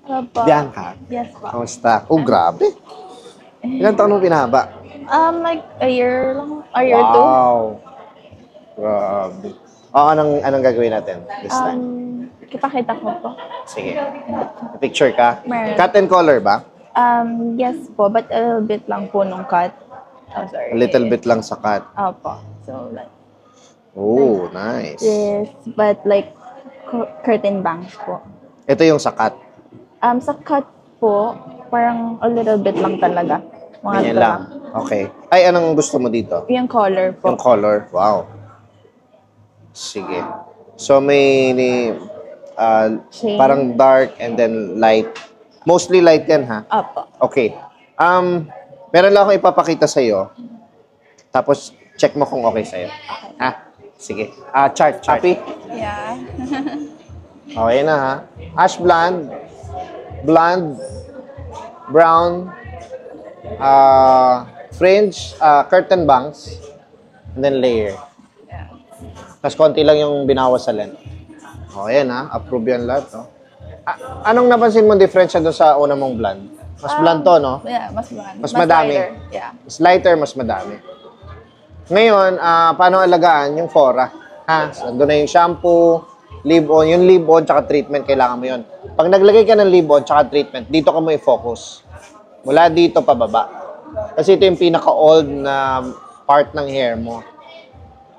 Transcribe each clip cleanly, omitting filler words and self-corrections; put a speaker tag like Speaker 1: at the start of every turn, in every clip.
Speaker 1: Opo.
Speaker 2: Bianca.
Speaker 1: Yes po.
Speaker 2: Kamusta? Oh, grabe. Ilan taon mo pinahaba?
Speaker 1: Like a year lang. A year or two.
Speaker 2: Wow. Grabe. Anong gagawin natin this time?
Speaker 1: Ipakita ko po.
Speaker 2: Sige. Picture ka?
Speaker 1: Meron.
Speaker 2: Cut and color ba?
Speaker 1: Yes po, but a little bit lang po nung cut. Oh, sorry.
Speaker 2: A little bit lang sa cut.
Speaker 1: Opo. So, like,
Speaker 2: Oh, nice.
Speaker 1: this, but like, curtain bangs po.
Speaker 2: Ito yung sa cut.
Speaker 1: Sa cut po, parang a little bit lang talaga. Mga
Speaker 2: Ganyan
Speaker 1: ito
Speaker 2: lang. Okay. Ay, anong gusto mo dito?
Speaker 1: Yung color po.
Speaker 2: Yung color. Wow. Sige. So, may
Speaker 1: Shade.
Speaker 2: parang dark and then light. Mostly light yan, ha?
Speaker 1: Opo.
Speaker 2: Okay. Meron lang akong ipapakita sa'yo. Tapos, check mo kung okay sa'yo. Ha? Sige. Chart. Happy?
Speaker 1: Yeah.
Speaker 2: Okay na, ha? Ash blonde. Blonde. Brown. Fringe. Curtain bangs. And then layer.
Speaker 1: Yeah.
Speaker 2: Tapos konti lang yung binawas sa length. O, yan ha. Approve yan lahat, no? Anong napansin mo difference doon sa una mong blonde? Mas blonde to, no?
Speaker 1: Yeah, mas blonde.
Speaker 2: Mas madami.
Speaker 1: lighter. Yeah.
Speaker 2: Mas lighter, mas madami. Ngayon, paano alagaan yung fora? Ha? So, doon na yung shampoo, leave-on. Yung leave-on tsaka treatment, kailangan mo yun. Pag naglagay ka ng leave-on tsaka treatment, dito ka mo i-focus. Mula dito pababa. Kasi ito yung pinaka-old na part ng hair mo.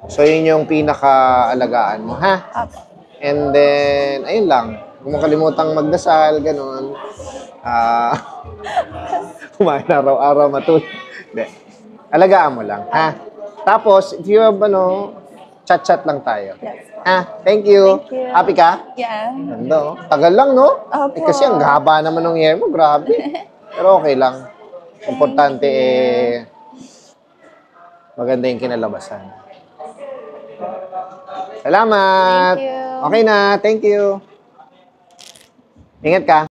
Speaker 2: So, yun yung pinaka-alagaan mo, ha?
Speaker 1: Opo.
Speaker 2: And then, ayun lang. Huwag mo kalimutang magdasal, gano'n. Kumain araw-araw, matulog. Hindi. Alagaan mo lang, ha? Tapos, if you have, chat-chat lang tayo.
Speaker 1: Yes.
Speaker 2: Ha? Thank you.
Speaker 1: Thank you.
Speaker 2: Happy ka?
Speaker 1: Yeah.
Speaker 2: Ganda, oh. Tagal lang, no?
Speaker 1: Opo.
Speaker 2: Kasi ang haba naman ng hair mo, grabe. Pero okay lang. Importante, maganda yung kinalabasan. Salamat!
Speaker 1: Thank you.
Speaker 2: Okay na, thank you. Ingat ka.